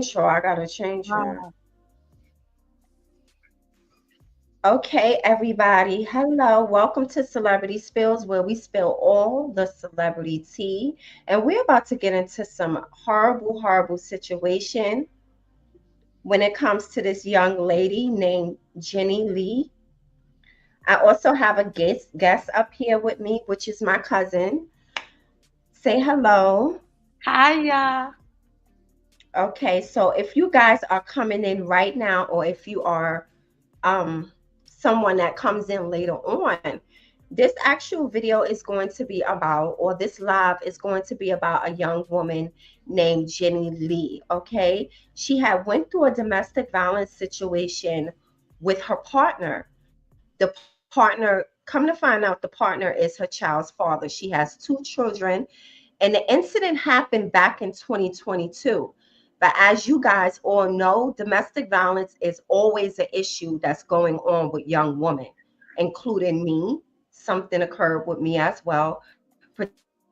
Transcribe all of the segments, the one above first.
intro. I gotta change it. Ah, Okay, everybody. Hello. Welcome to Celebrity Spills, where we spill all the celebrity tea. And we're about to get into some horrible, horrible situation when it comes to this young lady named Jenny Lee. I also have a guest up here with me, which is my cousin. Say hello. hiya. Okay, so if you guys are coming in right now, or if you are um, someone that comes in later on, this actual video is going to be about, or this live is going to be about a young woman named Jenny Lee. Okay, she had went through a domestic violence situation with her partner. The partner, come to find out, the partner is her child's father. She has two children, and the incident happened back in 2022. But as you guys all know, domestic violence is always an issue that's going on with young women, including me. Something occurred with me as well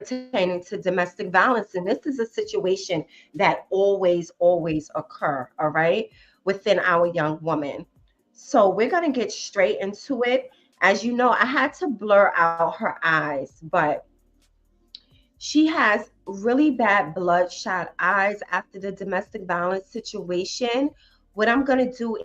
pertaining to domestic violence. And this is a situation that always occur, all right, within our young woman. So we're going to get straight into it. As you know, I had to blur out her eyes, but she has really bad bloodshot eyes after the domestic violence situation. What I'm going to do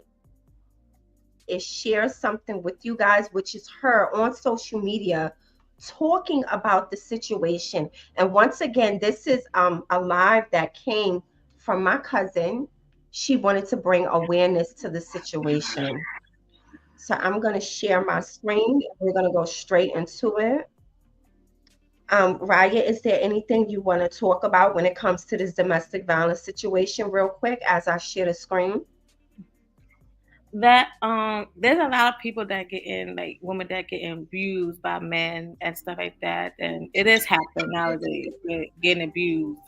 is share something with you guys, which is her on social media talking about the situation. And once again, this is a live that came from my cousin. She wanted to bring awareness to the situation. So I'm going to share my screen. We're going to go straight into it. Raya, is there anything you want to talk about when it comes to this domestic violence situation, real quick, as I share the screen? That there's a lot of people that get in, like women that get abused by men and stuff like that, and it is happening nowadays. With getting abused,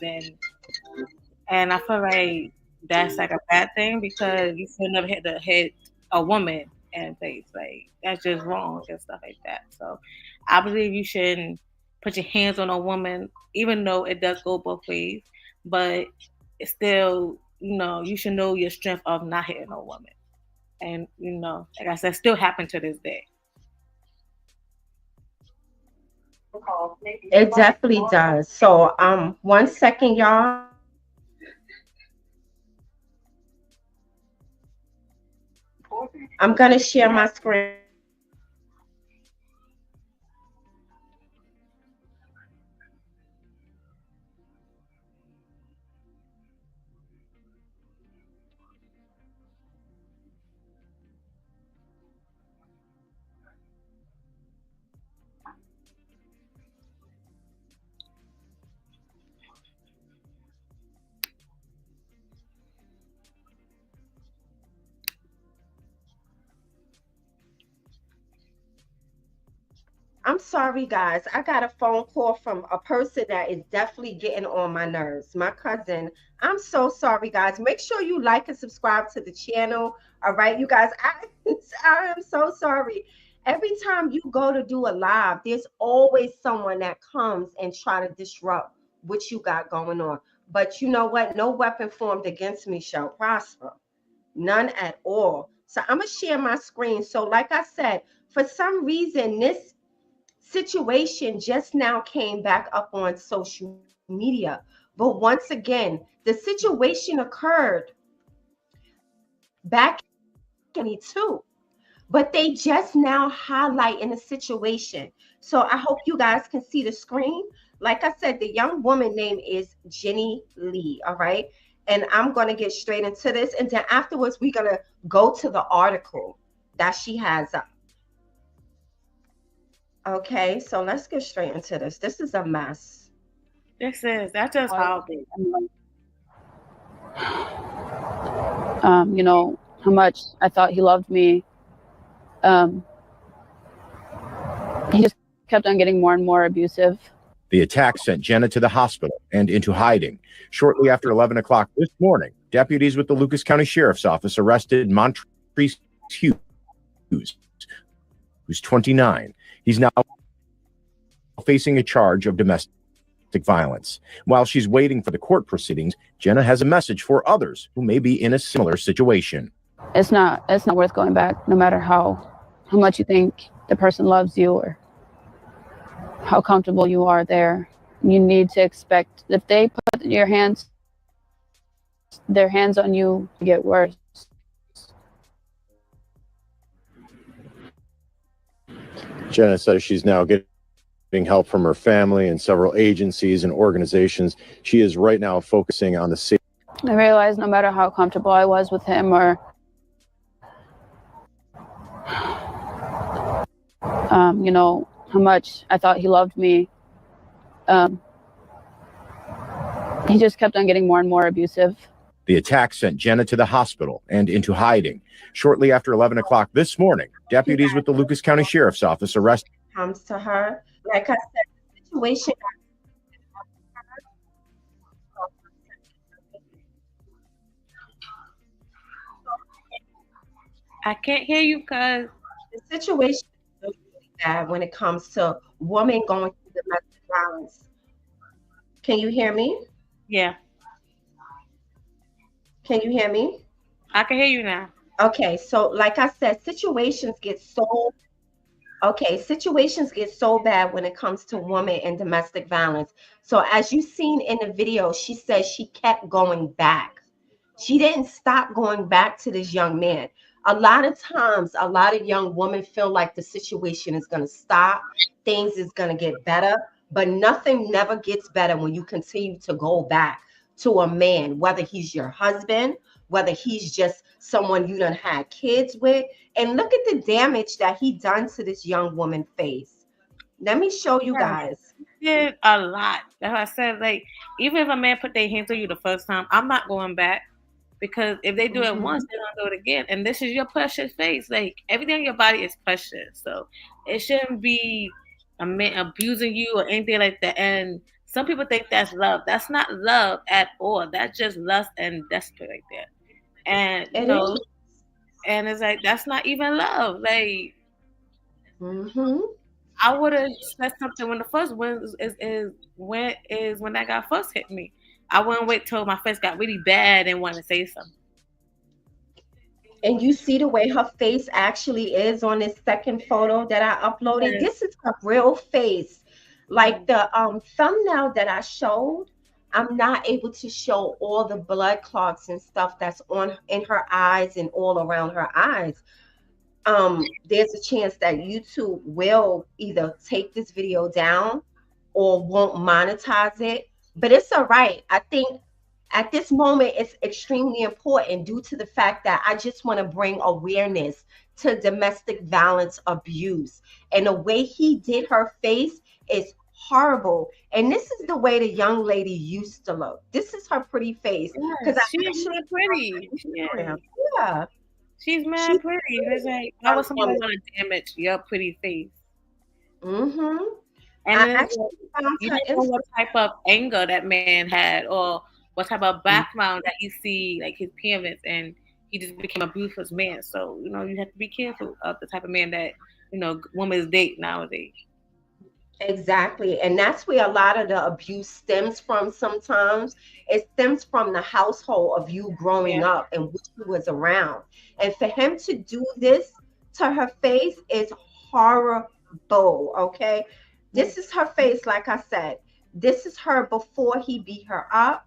and I feel like that's like a bad thing because you should never hit a woman in the face. Like that's just wrong and stuff like that. So I believe you shouldn't put your hands on a woman, even though it does go both ways. But it's still, you should know your strength of not hitting a woman. And like I said, still happen to this day. It definitely does. So, 1 second, y'all. I'm gonna share my screen. I'm sorry, guys. I got a phone call from a person that is definitely getting on my nerves. My cousin. I'm so sorry, guys. Make sure you like and subscribe to the channel. All right, you guys. I am so sorry. Every time you go to do a live, there's always someone that comes and try to disrupt what you got going on. But you know what? No weapon formed against me shall prosper. None at all. So I'm gonna share my screen. So, like I said, for some reason, this situation just now came back up on social media. But once again, the situation occurred back in 2022, but they just now highlight in the situation. So I hope you guys can see the screen. Like I said, the young woman name is Jenny Lee. All right. And I'm going to get straight into this. And then afterwards, we're going to go to the article that she has up. Okay, so let's get straight into this. This is a mess. That's just horrible. How much I thought he loved me. Um, he just kept on getting more and more abusive. The attack sent Jenna to the hospital and into hiding. Shortly after 11 o'clock this morning, deputies with the Lucas County Sheriff's Office arrested Montrese Hughes, who's 29. He's now facing a charge of domestic violence. While she's waiting for the court proceedings, Jenna has a message for others who may be in a similar situation. It's not worth going back, no matter how much you think the person loves you or how comfortable you are there. You need to expect, if they put their hands on you, to get worse. Jenna says she's now getting help from her family and several agencies and organizations. She is right now focusing on the safety. I realized no matter how comfortable I was with him or you know, how much I thought he loved me, he just kept on getting more and more abusive. The attack sent Jenna to the hospital and into hiding. Shortly after 11 o'clock this morning, deputies with the Lucas County Sheriff's Office arrested. Comes to her, like I said, the situation. I can't hear you because the situation is really bad when it comes to women going through domestic violence. Can you hear me? Yeah. Can you hear me? I can hear you now. Okay, so like I said, situations get so bad when it comes to women and domestic violence. So as you seen in the video, she says she kept going back. She didn't stop going back to this young man. A lot of times, a lot of young women feel like the situation is going to stop, things is going to get better, but nothing never gets better when you continue to go back to a man, whether he's your husband, whether he's just someone you done had kids with. And look at the damage that he done to this young woman's face. Let me show you guys. He did a lot. That's why I said, like, even if a man put their hands on you the first time, I'm not going back. Because if they do it once, they're gonna do it again. And this is your precious face. Like, everything on your body is precious. So it shouldn't be a man abusing you or anything like that. And some people think that's love. That's not love at all. That's just lust and desperate right there. And you know, and it's like that's not even love. Like, I would have said something when the first when that guy first hit me. I wouldn't wait till my face got really bad and want to say something. And you see the way her face actually is on this second photo that I uploaded. Yes. This is her real face. Like the thumbnail that I showed, I'm not able to show all the blood clots and stuff that's in her eyes and all around her eyes. There's a chance that YouTube will either take this video down or won't monetize it. But it's all right. I think at this moment, it's extremely important due to the fact that I just want to bring awareness to domestic violence abuse. And the way he did her face is horrible. And this is the way the young lady used to look. This is her pretty face. Because she's really pretty. Yeah. She's mad pretty. It's like, why would somebody want to damage your pretty face? And I actually you don't know what type of anger that man had or what type of background that he see, like his parents, and he just became an abusive man. So, you know, you have to be careful of the type of man that, you know, women date nowadays. Exactly. And that's where a lot of the abuse stems from sometimes. It stems from the household of you growing up and which you was around. And for him to do this to her face is horrible, okay? This is her face, like I said. This is her before he beat her up.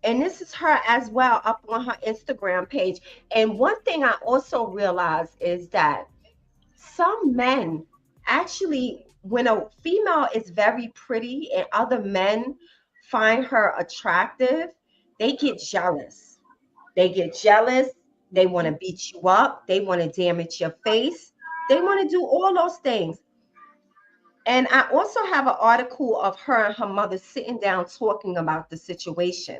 And this is her as well up on her Instagram page. And one thing I also realized is that some men actually, when a female is very pretty and other men find her attractive, they get jealous. They get jealous. They want to beat you up. They want to damage your face. They want to do all those things. And I also have an article of her and her mother sitting down talking about the situation.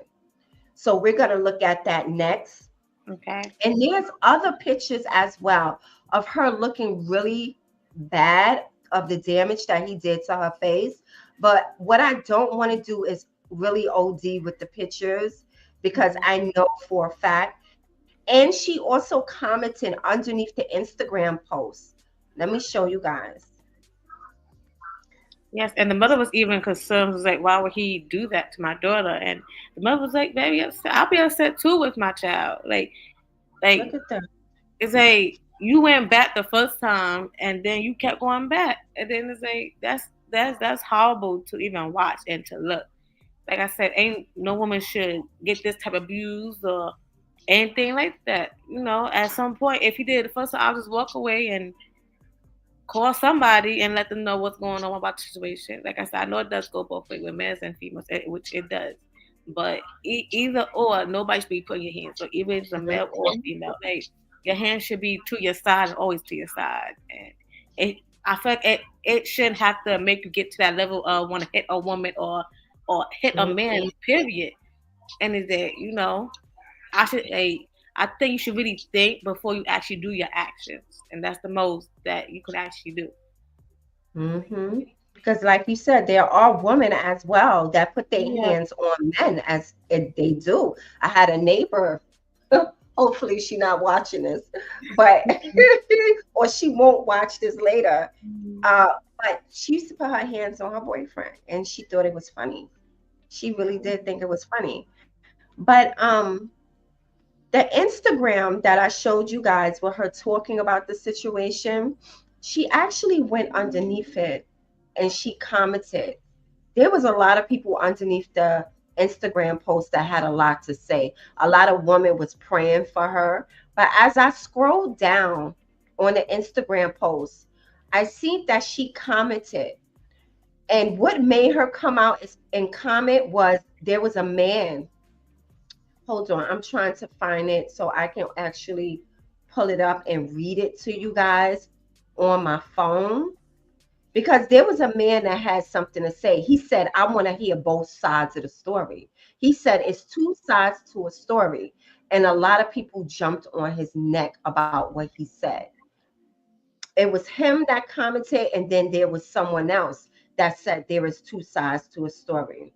So we're going to look at that next. Okay. And there's other pictures as well of her looking really bad of the damage that he did to her face. But what I don't want to do is really OD with the pictures because I know for a fact. And she also commented underneath the Instagram post. Let me show you guys. Yes, and the mother was even concerned. Was like, why would he do that to my daughter? And the mother was like, very upset. I'll be upset too with my child. Like Look at that. it's like you went back the first time, and then you kept going back, and then it's like that's horrible to even watch and to look. Like I said, ain't no woman should get this type of abuse or anything like that. At some point, if he did the first time, I'll just walk away and call somebody and let them know what's going on about the situation. Like I said, I know it does go both ways with males and females, which it does. But either or, nobody should be putting your hands. So even if it's a male or a female, like your hands should be to your side and always to your side. And I feel like it shouldn't have to make you get to that level of want to hit a woman or hit a man. Period. And is that I should I think you should really think before you actually do your actions, and that's the most that you can actually do. Mm-hmm. Because, like you said, there are women as well that put their Yeah. hands on men as they do. I had a neighbor. Hopefully, she not watching this, but or she won't watch this later. Uh, but she used to put her hands on her boyfriend, and she thought it was funny. She really did think it was funny. But the Instagram that I showed you guys with her talking about the situation, she actually went underneath it and she commented. There was a lot of people underneath the Instagram post that had a lot to say. A lot of women was praying for her. But as I scrolled down on the Instagram post, I see that she commented. And what made her come out and comment was there was a man. Hold on, I'm trying to find it so I can actually pull it up and read it to you guys on my phone. Because there was a man that had something to say. He said, I want to hear both sides of the story. He said, it's two sides to a story. And a lot of people jumped on his neck about what he said. It was him that commented, and then there was someone else that said there is two sides to a story.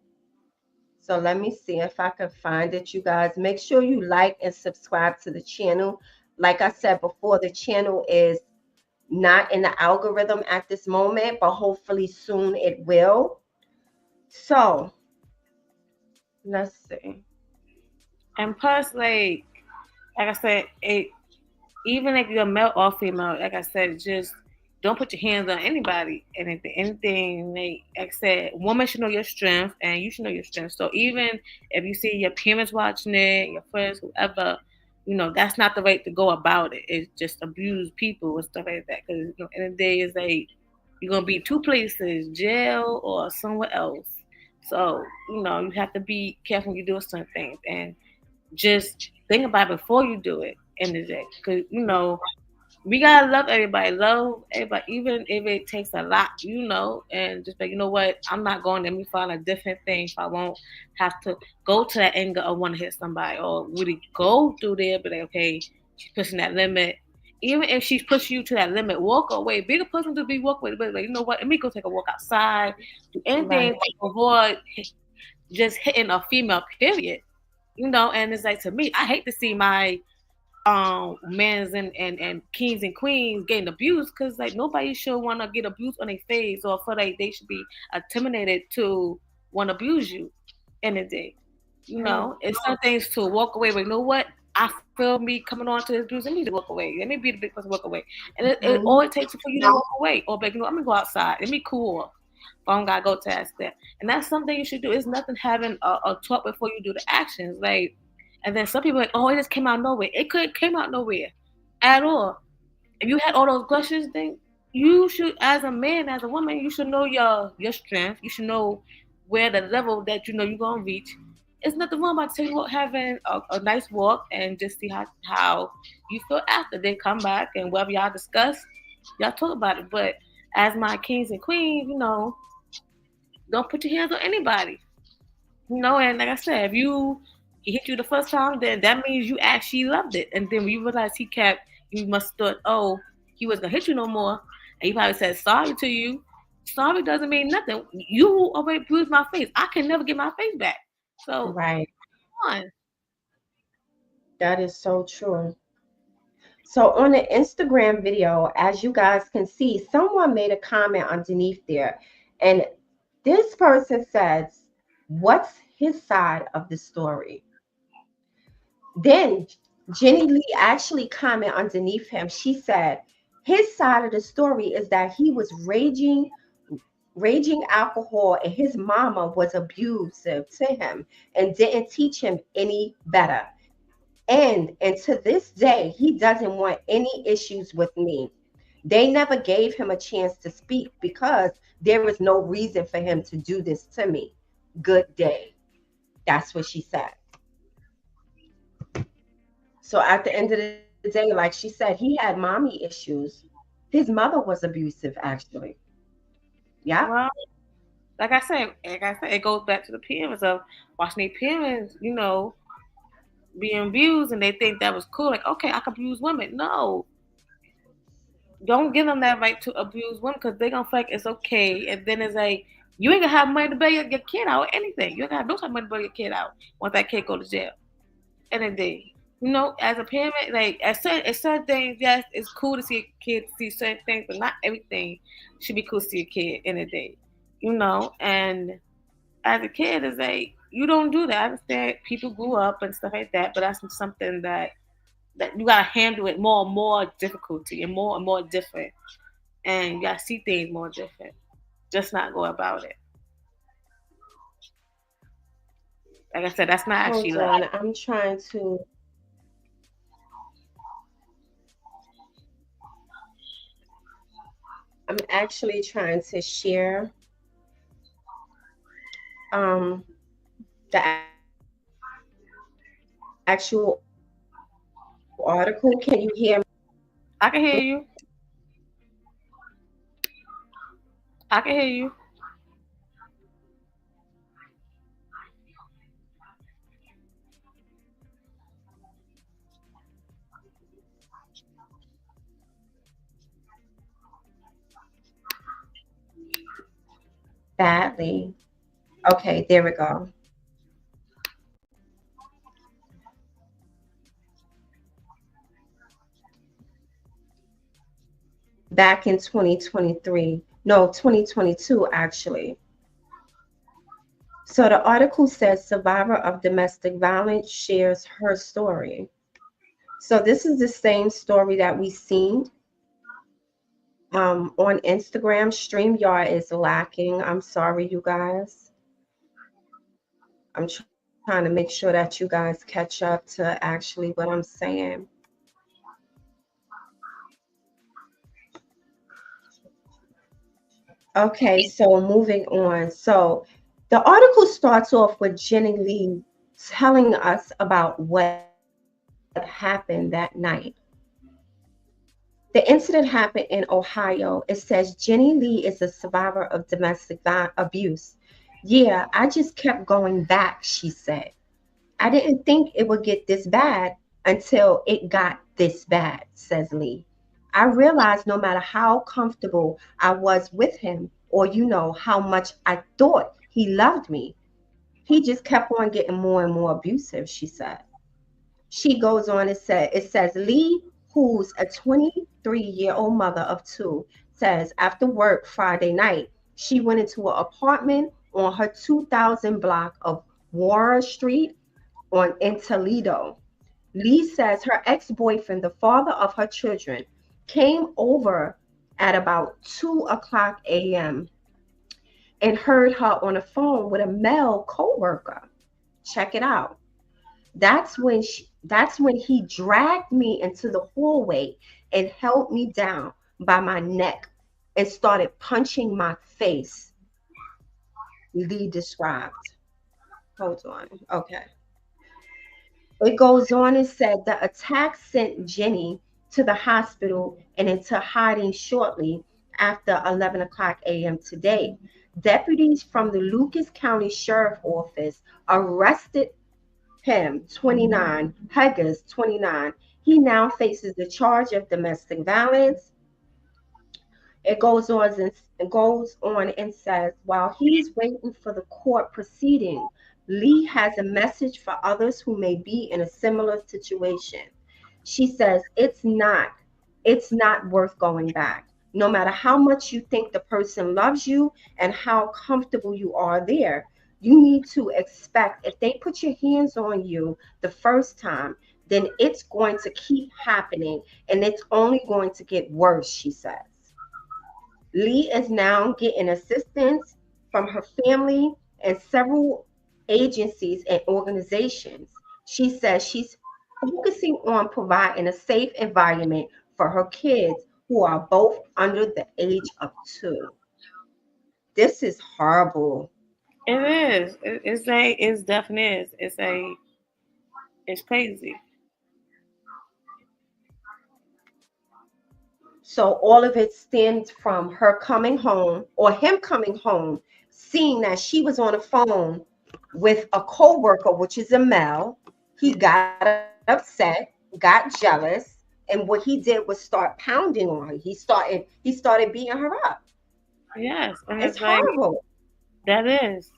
So let me see if I can find it, you guys. Make sure you like and subscribe to the channel. Like I said before, the channel is not in the algorithm at this moment, but hopefully soon it will. So let's see. And plus, like I said, even if you're male or female, like I said, just don't put your hands on anybody. And if anything, like I said, woman should know your strength, and you should know your strength. So even if you see your parents watching it, your friends, whoever, that's not the way to go about it. It's just abuse people and stuff like that. Because in the day, it's like you're gonna be two places, jail or somewhere else. So you have to be careful when you do certain things, and just think about it before you do it. In the day, because we gotta love everybody, even if it takes a lot, and just like what, I'm not going. Let me find a different thing. If I won't have to go to that anger or want to hit somebody, or really go through there, but like, okay, she's pushing that limit. Even if she's pushing you to that limit, walk away. Be the person to be walk away. But like, what? Let me go take a walk outside. Do anything to avoid just hitting a female. Period. And it's like, to me, I hate to see my men's and kings and queens getting abused, because like nobody should want to get abused on their face or feel like they should be intimidated to want to abuse you in the day. It's some things to walk away. But what? I feel me coming on to this abuse. Let me just walk away. Let me be the big person, walk away. And it all it takes for you to walk away, or like, I'm gonna go outside. Let me cool off. I don't gotta go to that step. And that's something you should do. It's nothing having a talk before you do the actions. Like, and then some people are like, oh, it just came out of nowhere. It could came out nowhere at all. If you had all those questions, then you should, as a man, as a woman, you should know your strength. You should know where the level that you're gonna reach. It's nothing wrong about having a nice walk and just see how you feel after. Then come back and whatever y'all discuss, y'all talk about it. But as my kings and queens, don't put your hands on anybody. And like I said, if he hit you the first time, then that means you actually loved it. And then when you realize you must have thought, oh, he wasn't gonna hit you no more. And he probably said sorry to you. Sorry doesn't mean nothing. You already bruised my face. I can never get my face back. So Right. come on. That is so true. So on the Instagram video, as you guys can see, someone made a comment underneath there, And this person says, what's his side of the story? Then Jenny Lee actually comment underneath him. She said, his side of the story is that he was raging alcohol and his mama was abusive to him and didn't teach him any better. And to this day, he doesn't want any issues with me. They never gave him a chance to speak because there was no reason for him to do this to me. Good day. That's what she said. So at the end of the day, like she said, he had mommy issues. His mother was abusive, actually. Yeah. Well, like I said, it goes back to the parents of watching their parents, being abused, and they think that was cool. Like, okay, I can abuse women. No, don't give them that right to abuse women because they're gonna feel like it's okay. And then it's like you ain't gonna have money to bail your kid out or anything. You ain't gonna have no type of money to bail your kid out once that kid go to jail. And then they, as a parent, like at certain things, yes, it's cool to see a kid see certain things, but not everything should be cool to see a kid in a day. And as a kid, it's like you don't do that. I understand people grew up and stuff like that, but that's something that you gotta handle it more and more difficulty and more different, and you gotta see things more different. Just not go about it. Like I said, that's not actually Hold on. like. I'm actually trying to share the actual article. Can you hear me? I can hear you. I can hear you. Badly. Okay, there we go. Back in 2023, no, 2022 actually. So the article says survivor of domestic violence shares her story. So this is the same story that we seen on Instagram. StreamYard is lacking. I'm sorry, you guys. I'm trying to make sure that you guys catch up to actually what I'm saying. Okay, so moving on. So the article starts off with Jenny Lee telling us about what happened that night. The incident happened in Ohio. It says Jenny Lee is a survivor of domestic abuse. Yeah, I just kept going back, she said. I didn't think it would get this bad until it got this bad, says Lee. I realized no matter how comfortable I was with him, or how much I thought he loved me, he just kept on getting more and more abusive, she said. She goes on and says Lee, who's a 23-year-old mother of two, says after work Friday night, she went into an apartment on her 2000 block of Warren Street in Toledo. Lee says her ex-boyfriend, the father of her children, came over at about 2:00 a.m. and heard her on the phone with a male co-worker. Check it out. That's when he dragged me into the hallway and held me down by my neck and started punching my face, Lee described. Hold on. Okay. It goes on and said the attack sent Jenny to the hospital and into hiding shortly after 11:00 a.m. today. Deputies from the Lucas County Sheriff Office arrested him, 29, Huggins, 29. He now faces the charge of domestic violence. It goes on and says, while he's waiting for the court proceeding, Lee has a message for others who may be in a similar situation. She says, it's not worth going back. no matter how much you think the person loves you and how comfortable you are there. You need to expect if they put your hands on you the first time, then it's going to keep happening and it's only going to get worse, she says. Lee is now getting assistance from her family and several agencies and organizations. She says she's focusing on providing a safe environment for her kids who are both under the age of 2. This is horrible. It is. It's definitely is. It's crazy. So all of it stems from her coming home or him coming home, seeing that she was on the phone with a co-worker, which is a male. He got upset, got jealous, and what he did was start pounding on her. He started beating her up. Yes, and It's it's like horrible. that is.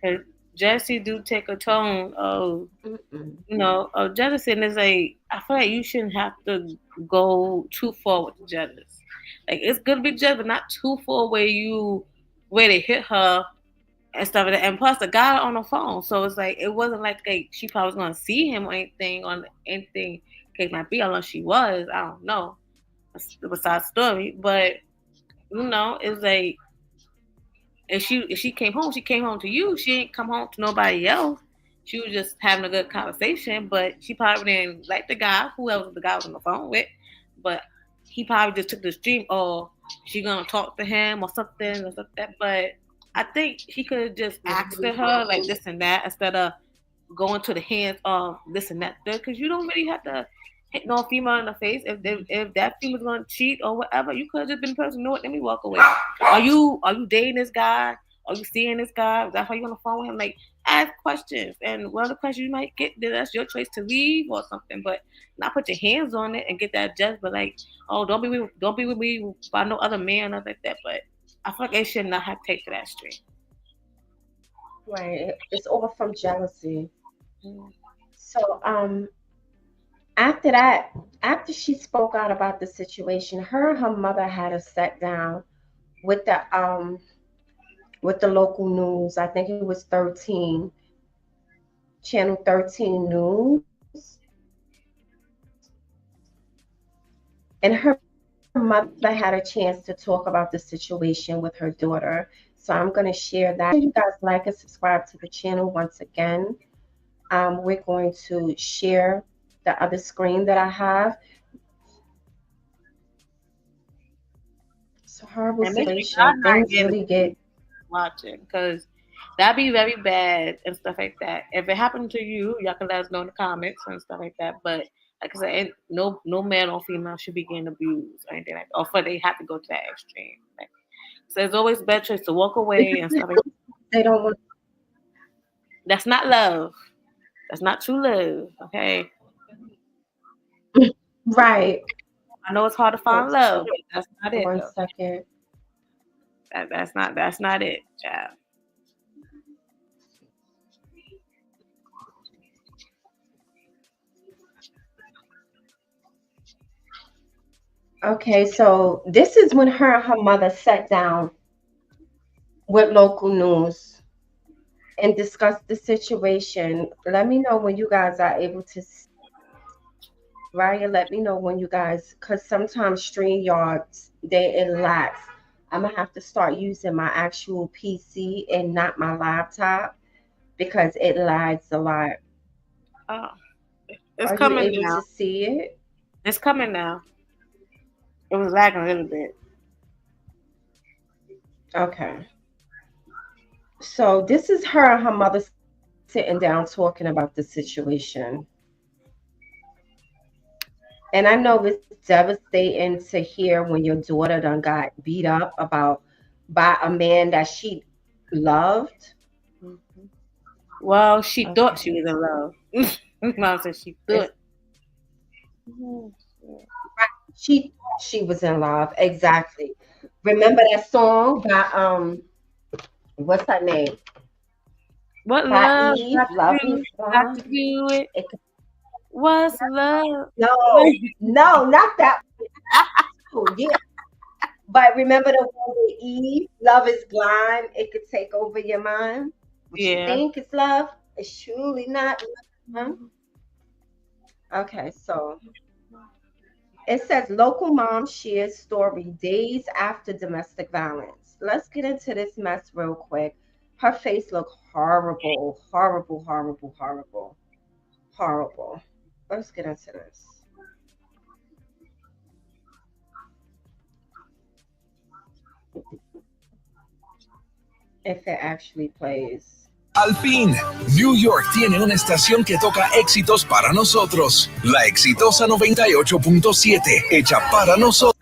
'Cause Jesse do take a tone of Mm-mm. of jealousy, and it's like I feel like you shouldn't have to go too far with the jealous. Like it's good to be jealous, but not too far where you where they hit her and stuff like that. And plus, the guy on the phone, so it's like it wasn't like she probably was gonna see him or anything on anything case might be, unless she was. I don't know. That's besides the story, but it's like if she came home, she came home to you. She ain't come home to nobody else. She was just having a good conversation, but she probably didn't like the guy, whoever the guy was on the phone with. But he probably just took the stream, or she gonna talk to him or something or something. Like that. But I think he could have just asked her like this and that instead of going to the hands of this and that, because you don't really have to hit no female in the face. If that female's gonna cheat or whatever, you could have just been the person. You know what? Let me walk away. Are you dating this guy? Are you seeing this guy? That's why you on the phone with him? Like, ask questions, and one of the questions you might get, then that's your choice to leave or something. But not put your hands on it and get that judged. But like, oh, don't be with me by no other man or like that. But I feel like they should not have take to that street. Right. It's all from jealousy. Mm. So after that, after she spoke out about the situation, her and her mother had a sit down with the local news. I think it was 13, channel 13 news. And her mother had a chance to talk about the situation with her daughter. So I'm going to share that. You guys like and subscribe to the channel once again. We're going to share the other screen that I have. It's a horrible And make sure situation. y'all not Things getting really get watching, because that'd be very bad and stuff like that. If it happened to you, y'all can let us know in the comments and stuff like that. But like I said, no man or female should be getting abused or anything like that, or for they have to go to that extreme. Like, so it's always better choice to walk away and stuff like that. they don't want That's not love. That's not true love. Okay. right. I know it's hard to Oh, find love, but that's not it one though. second. That's not it, child. Okay, so this is when her and her mother sat down with local news and discussed the situation. Let me know when you guys are able to Raya, let me know when you guys, because sometimes StreamYards, it lacks. I'm gonna have to start using my actual PC and not my laptop because it lags a lot. Oh, it's Are you coming able to now. see it? It's coming now. It was lagging a little bit. Okay. So this is her and her mother sitting down talking about the situation. And I know it's devastating to hear when your daughter done got beat up about by a man that she loved. Mhm. Well, she thought she Okay. was in love. Mom said she thought. It's Mhm. she was in love. Exactly. Remember that song by what's her name? What By love Eve, got to Love Me do? Got to Strong. do it. It, What's love? no, no, not that. Oh, yeah. But remember the one with Eve, love is blind. It could take over your mind. What you Yeah. think is love is truly not love. Okay, so it says local mom shares story days after domestic violence. Let's get into this mess real quick. Her face looked horrible, horrible, horrible, horrible, horrible. Let's get into this. If it actually plays. Al fin, New York tiene una estación que toca éxitos para nosotros. La exitosa 98.7, hecha para nosotros.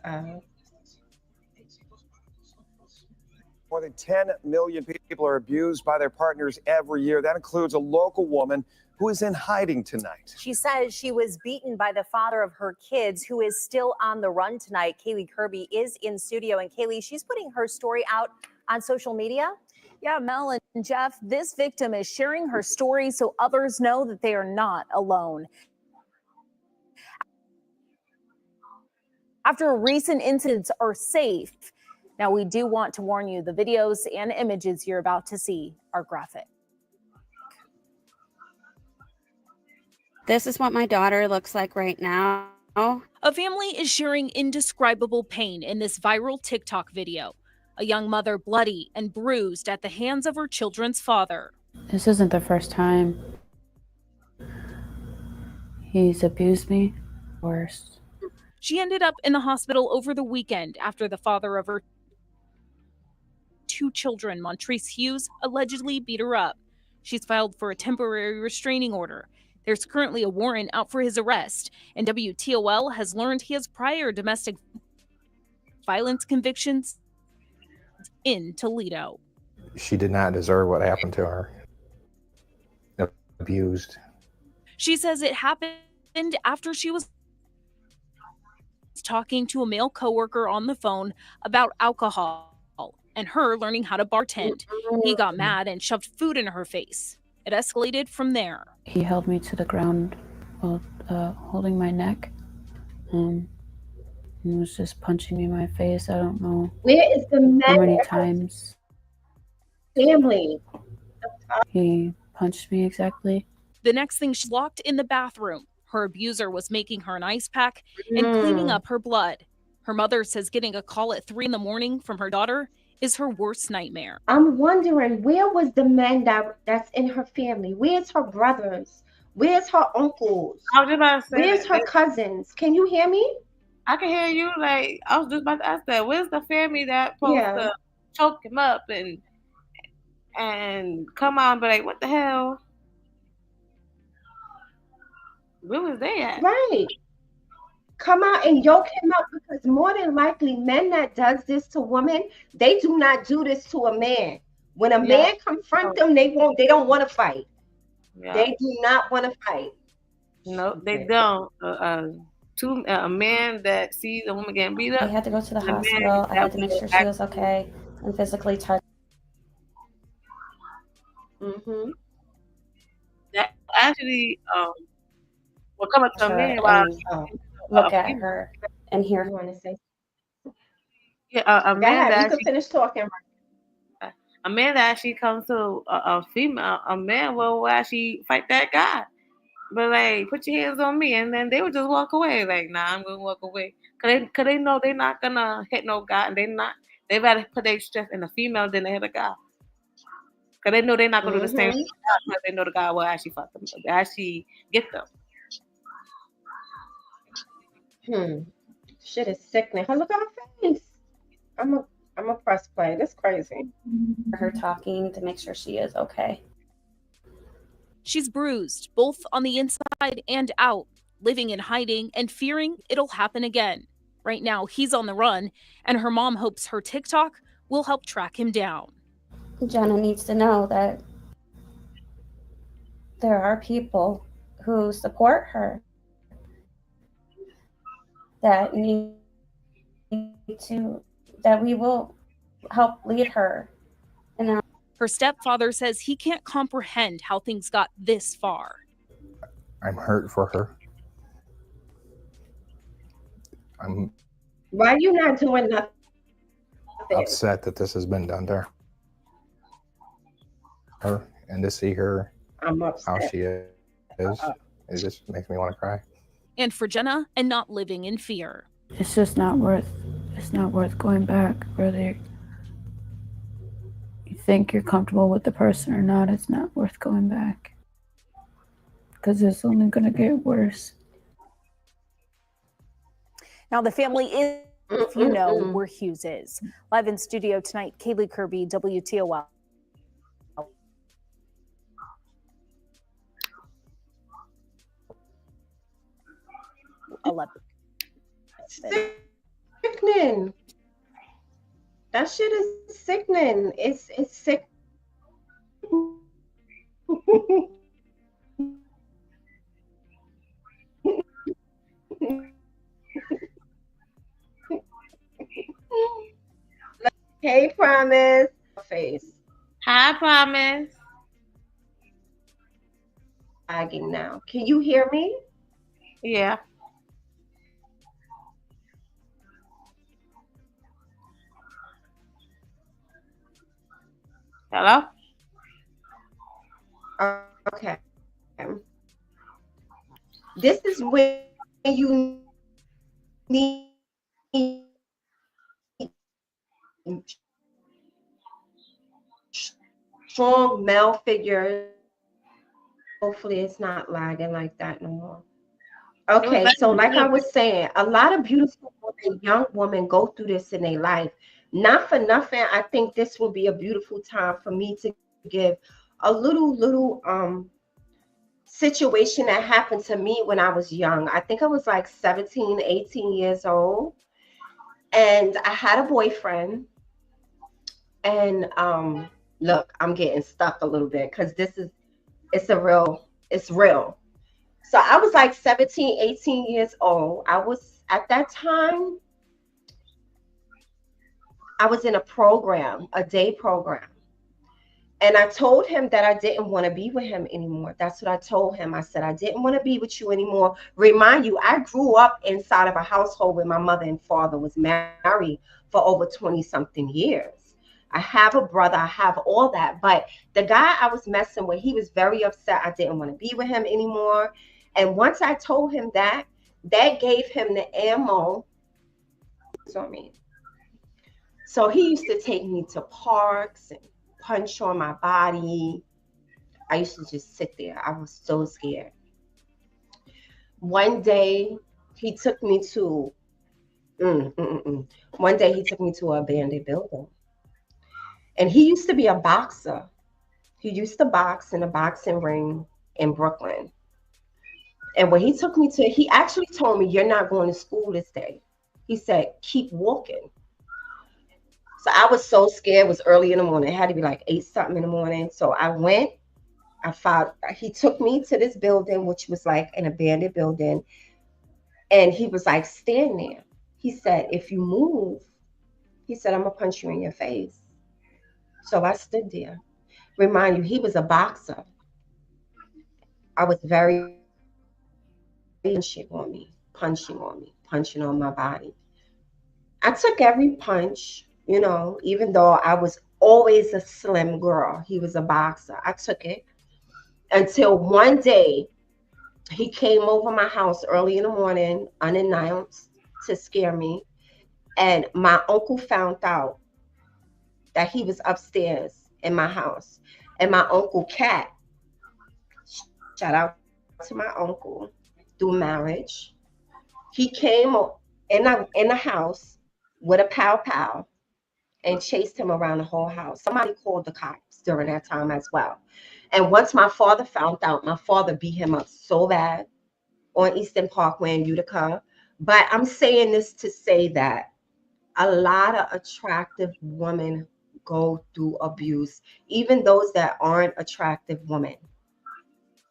More than 10 million people are abused by their partners every year. That includes a local woman who is in hiding tonight. She says she was beaten by the father of her kids, who is still on the run tonight. Kaylee Kirby is in studio. And Kaylee, she's putting her story out on social media. Yeah, Mel and Jeff, this victim is sharing her story so others know that they are not alone. After recent incidents are safe. Now, we do want to warn you, the videos and images you're about to see are graphic. This is what my daughter looks like right now. A family is sharing indescribable pain in this viral TikTok video. A young mother bloody and bruised at the hands of her children's father. This isn't the first time he's abused me. Worse. She ended up in the hospital over the weekend after the father of her 2 children, Montrese Hughes, allegedly beat her up. She's filed for a temporary restraining order. There's currently a warrant out for his arrest, and WTOL has learned he has prior domestic violence convictions in Toledo. She did not deserve what happened to her. Abused. She says it happened after she was talking to a male coworker on the phone about alcohol and her learning how to bartend. He got mad and shoved food in her face. It escalated from there. He held me to the ground while holding my neck. And was just punching me in my face. I don't know Where is the how many times family? he punched me exactly. The next thing, she's locked in the bathroom. Her abuser was making her an ice pack and cleaning up her blood. Her mother says getting a call at 3 a.m. from her daughter is her worst nightmare. I'm wondering, where was the man that's in her family? Where's her brothers? Where's her uncles? I was just about to say, where's her cousins? Can you hear me? I can hear you. Like, I was just about to ask that. Where's the family that supposed to choke him up and come out and be like, what the hell? Where was they at? Right. Come out and yoke him up, because more than likely men that does this to women, they do not do this to a man. When a man confront them, they don't want to fight. Yeah. They do not want to fight. No, they don't. A man that sees a woman getting beat up. I had to go to the hospital. I had to make sure she was okay and physically touch. That actually will come up to a man while look at her and hear her. Want to say? Yeah, a man that you can finish talking. A man that actually comes to a female, a man will actually fight that guy. But like, put your hands on me, and then they would just walk away. Like, nah, I'm gonna walk away, cause they know they're not gonna hit no guy, and they rather put their stress in the female than they hit a guy, cause they know they're not gonna do the same thing, because they know the guy will actually fuck them, actually get them. Shit is sickening. Look at her face. I'm a press play. That's crazy. Her talking to make sure she is okay. She's bruised, both on the inside and out, living in hiding and fearing it'll happen again. Right now, he's on the run, and her mom hopes her TikTok will help track him down. Jenna needs to know that there are people who support her, that we will help lead her. And her stepfather says he can't comprehend how things got this far. I'm hurt for her. I'm Why you not doing nothing? Upset that this has been done to her, and to see her I'm how upset. she is, it just makes me want to cry. And for Jenna, and not living in fear. It's just not worth. It's not worth going back, whether you think you're comfortable with the person or not. It's not worth going back because it's only gonna get worse. Now the family is, if you know where Hughes is. Live in studio tonight, Kaylee Kirby, WTOL. Sickening. That shit is sickening. It's sick. Hey, Promise. Face. Hi, Promise. Lagging now. Can you hear me? Yeah. Hello? Okay. This is when you need strong male figures. Hopefully it's not lagging like that no more. Okay, so like I was saying, a lot of beautiful women, young women go through this in their life. Not for nothing, I think this will be a beautiful time for me to give a little situation that happened to me when I was young. I think I was like 17, 18 years old. And I had a boyfriend. And look, I'm getting stuck a little bit because it's real. So I was like 17, 18 years old. I was at that time, I was in a day program. And I told him that I didn't want to be with him anymore. That's what I told him. I said, I didn't want to be with you anymore. Remind you, I grew up inside of a household where my mother and father was married for over 20 something years. I have a brother, I have all that. But the guy I was messing with, he was very upset. I didn't want to be with him anymore. And once I told him that gave him the ammo on me. So he used to take me to parks and punch on my body. I used to just sit there. I was so scared. One day he took me to one day he took me to an abandoned building. And he used to be a boxer. He used to box in a boxing ring in Brooklyn. And when he took me to, he actually told me, you're not going to school this day. He said, keep walking. So I was so scared. It was early in the morning. It had to be like 8 something in the morning. So I went, he took me to this building, which was like an abandoned building. And he was like, stand there. He said, if you move, he said, I'm going to punch you in your face. So I stood there. Remind you, he was a boxer. I was very punching on me, punching on my body. I took every punch, you know, even though I was always a slim girl. He was a boxer. I took it until one day he came over my house early in the morning, unannounced, to scare me. And my uncle found out that he was upstairs in my house. And my uncle Cat, shout out to my uncle, through marriage, he came in the house with a pow and chased him around the whole house. Somebody called the cops during that time as well. And once my father found out, my father beat him up so bad on Eastern Parkway in Utica. But I'm saying this to say that a lot of attractive women go through abuse, even those that aren't attractive women.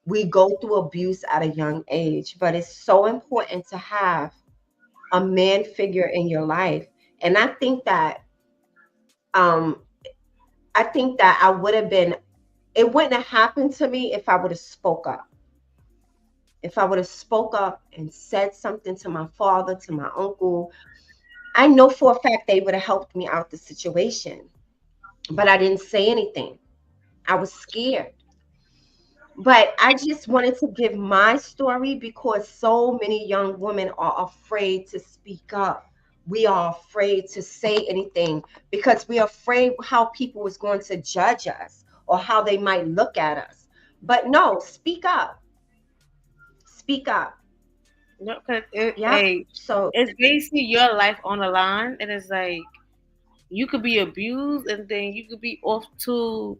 We go through abuse at a young age, but it's so important to have a man figure in your life. And I think that I would have been, it wouldn't have happened to me if I would have spoke up. If I would have spoke up and said something to my father, to my uncle, I know for a fact they would have helped me out the situation, but I didn't say anything. I was scared. But I just wanted to give my story because so many young women are afraid to speak up. We are afraid to say anything because we're afraid how people is going to judge us or how they might look at us. But no, speak up. Speak up. No, cause it, Yeah. hey, So it's basically your life on the line, and it's like you could be abused, and then you could be off to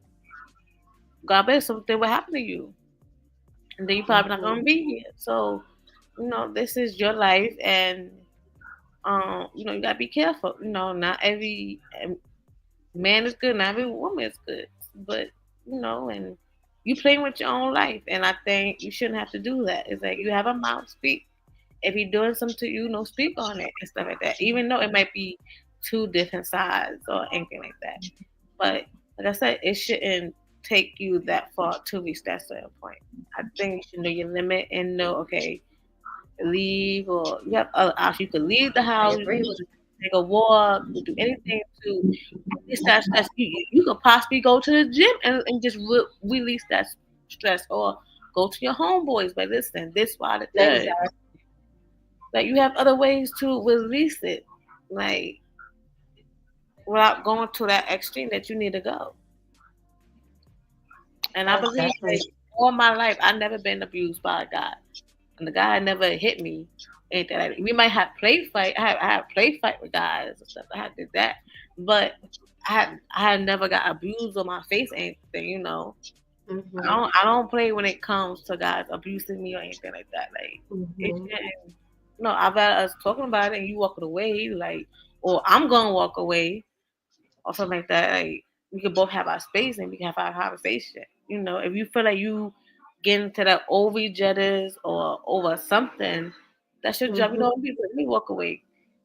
God bless something will happen to you, and then you're probably not gonna mhm, be here. So, this is your life, and you gotta be careful. Not every man is good, not every woman is good, but and you playing with your own life, and I think you shouldn't have to do that. It's like you have a mouth, speak. If he's doing something to you, speak on it and stuff like that. Even though it might be two different sides or anything like that. But like I said, it shouldn't take you that far to reach that certain point. I think you should know your limit and know, okay, leave, or you have other options. You could leave the I house, you agree could with take a walk, you could do anything to release that stress. You could possibly go to the gym and just release that stress, or go to your homeboys. But listen, this, why, the you. third. Exactly. Like you have other ways to release it, like without going to that extreme that you need to go. And I Most believe definitely. that all my life I never been abused by a guy, and the guy never hit me. Anything like that. We might have play fight. I had play fight with guys and stuff. I had did that, but I had never got abused on my face. Anything. I Hmm. don't play when it comes to guys abusing me or anything like that. Like it Hmm. shouldn't. No, I've had us talking about it and you walking away, like, or I'm gonna walk away or something like that. Like we could both have our space and we can have our conversation. If you feel like you get into that over jealous or over something, that's your job. Hmm. Let me walk away.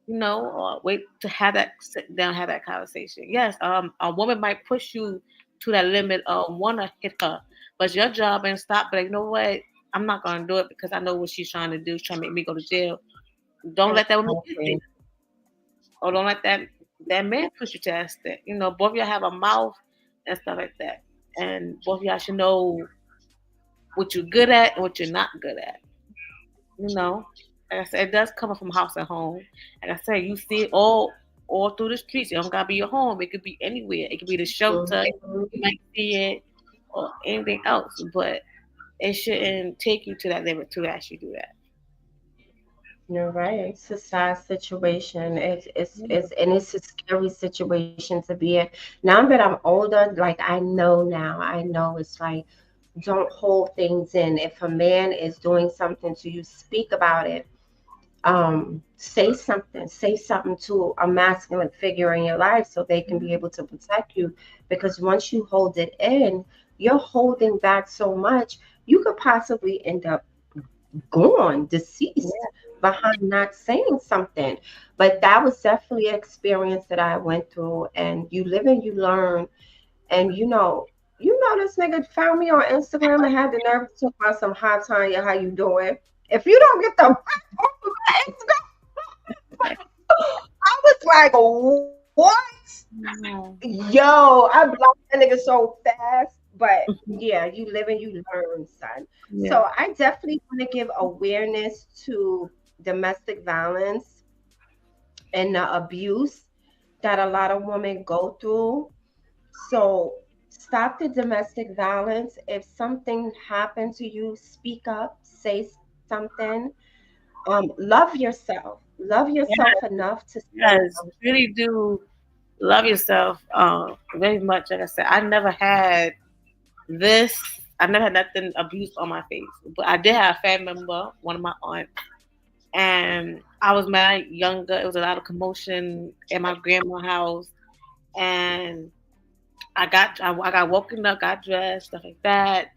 Or wait to have that sit down, have that conversation. Yes, a woman might push you to that limit of wanna hit her, but your job and stop. But you know what? I'm not gonna do it because I know what she's trying to do. She's trying to make me go to jail. Don't let that woman get there, Exactly. or don't let that man push you to that step. Both of y'all have a mouth and stuff like that, and both of y'all should know what you're good at and what you're not good at. You know, like I said, it does come from house and home. Like I said, you see it all through the streets. It don't gotta be your home. It could be anywhere. It could be the shelter. Hmm. You might see it or anything else, but it shouldn't take you to that limit to actually do that. You're right. It's a sad situation. It's a scary situation to be in. Now that I'm older, like I know now, I know it's like don't hold things in. If a man is doing something to you, speak about it. Say something to a masculine figure in your life so they can be able to protect you. Because once you hold it in, you're holding back so much, you could possibly end up gone, deceased behind not saying something. But that was definitely an experience that I went through. And you live and you learn. And this nigga found me on Instagram and had the nerve to talk about some hot Tanya, how you doing? If you don't get the fuck off of my Instagram, I was like, what? No. Yo, I blocked that nigga so fast. But yeah, you live and you learn, son. Yeah. So I definitely want to give awareness to domestic violence and the abuse that a lot of women go through. So stop the domestic violence. If something happened to you, speak up, say something. Love yourself. Love yourself enough to say Yes, something. really do love yourself very much. Like I said, I never had this. I never had nothing abuse on my face, but I did have a family member, one of my aunts, and I was married younger. It was a lot of commotion in my grandma's house, and I got woken up, got dressed, stuff like that.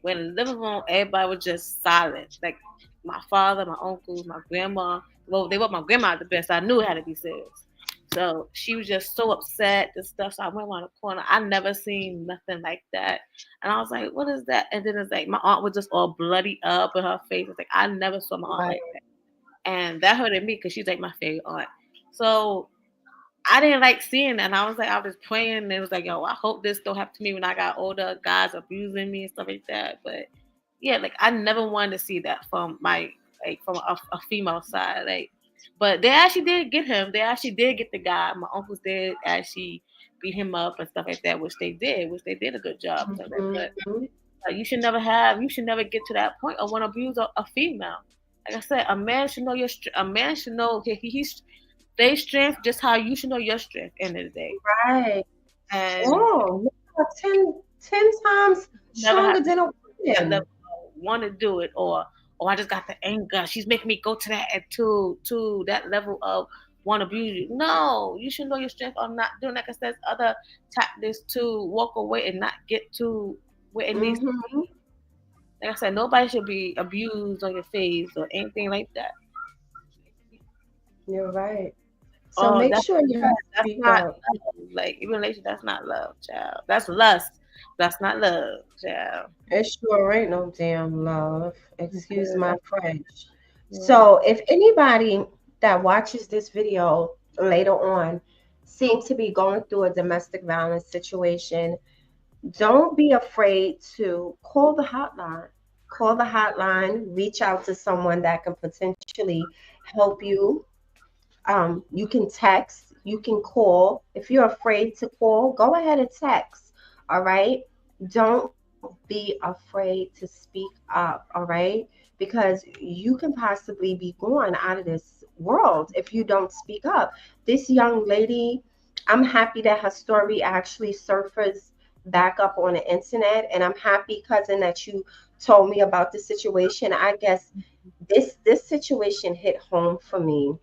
When in the living room, everybody was just silent. Like my father, my uncles, my grandma. Well, they want my grandma the best. I knew it had to be serious. So she was just so upset and stuff. So I went around the corner. I never seen nothing like that. And I was like, what is that? And then it's like my aunt was just all bloody up in her face. It's like I never saw my aunt Right. like that. And that hurted me because she's like my favorite aunt. So I didn't like seeing that. And I was praying, and it was like, yo, I hope this don't happen to me when I got older, guys abusing me and stuff like that. But yeah, like I never wanted to see that from from a female side. Like, but they actually did get him. They actually did get the guy. My uncles did actually beat him up and stuff like that, which they did a good job. But you should never get to that point of want to abuse a female. Like I said, a man should know a man should know he's their strength just how you should know your strength end of the day. Right. And 10 times stronger than a woman. Want to do it, or I just got the anger. She's making me go to that level of want to abuse you. No, you should know your strength. I'm not doing, like I said, other tactics to walk away and not get to where it needs to be. Like I said, nobody should be abused on your face or anything like that. You're right. So make sure you speak up. Like, even relationship, that's not love, child. That's lust. That's not love, child. It sure ain't no damn love. Excuse my French. So if anybody that watches this video later on seems to be going through a domestic violence situation, don't be afraid to call the hotline. Call the hotline, reach out to someone that can potentially help you. You can text, you can call. If you're afraid to call, go ahead and text. All right. Don't be afraid to speak up. All right. Because you can possibly be gone out of this world if you don't speak up. This young lady, I'm happy that her story actually surfaced back up on the internet. And I'm happy, cousin, that you told me about the situation. I guess this situation hit home for me.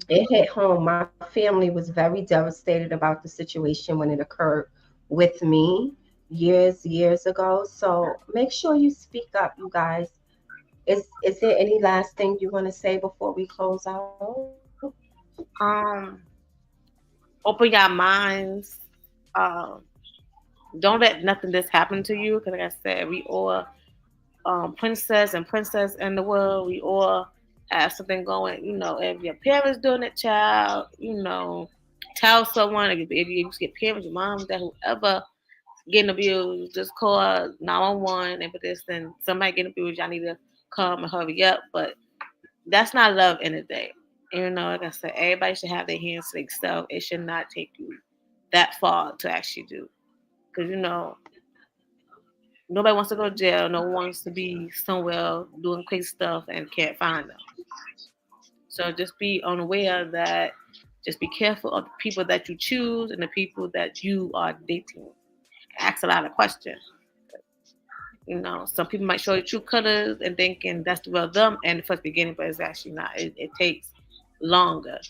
It hit home. My family was very devastated about the situation when it occurred with me years ago. So make sure you speak up, you guys. Is there any last thing you want to say before we close out? Open your minds. Don't let nothing just happen to you. Because like I said, we all princess in the world. We all have something going. If your parents doing it, child, tell someone. If you get parents, your mom, dad, whoever getting abused, just call 911. And for this, then somebody getting abused, y'all need to come and hurry up. But that's not love in the day. Like I said, everybody should have their hands to themselves. It should not take you that far to actually do. Because, nobody wants to go to jail. No one wants to be somewhere doing crazy stuff and can't find them. So just be unaware that, just be careful of the people that you choose and the people that you are dating. Ask a lot of questions. Some people might show you true colors and thinking that's the real them in the first beginning, but it's actually not. It takes longer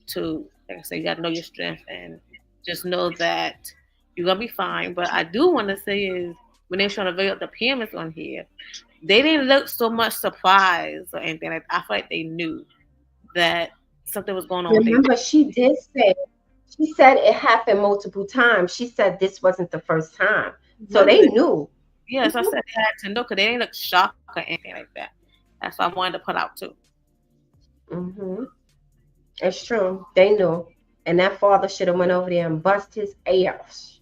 to, like I said, you got to know your strength and just know that you're going to be fine. But I do want to say is, when they're trying to veil up the payments on here, they didn't look so much surprised or anything. I feel like they knew that something was going on. Remember, she said it happened multiple times. She said this wasn't the first time. So they knew. Yes, I said they had to know because they didn't look shocked or anything like that. That's what I wanted to put out too. It's true. They knew. And that father should have went over there and bust his ass.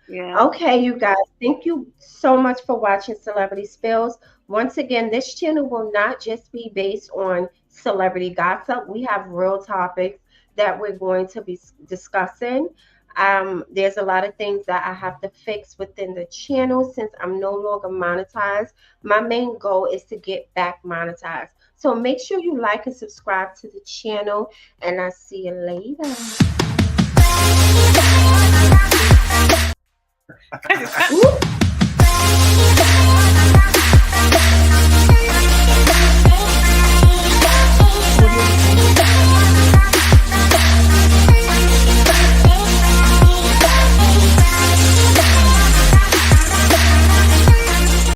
Yeah. Okay, you guys. Thank you so much for watching Celebrity Spillz. Once again, this channel will not just be based on celebrity gossip. We have real topics that we're going to be discussing. There's a lot of things that I have to fix within the channel since I'm no longer monetized. My main goal is to get back monetized. So make sure you like and subscribe to the channel, and I'll see you later.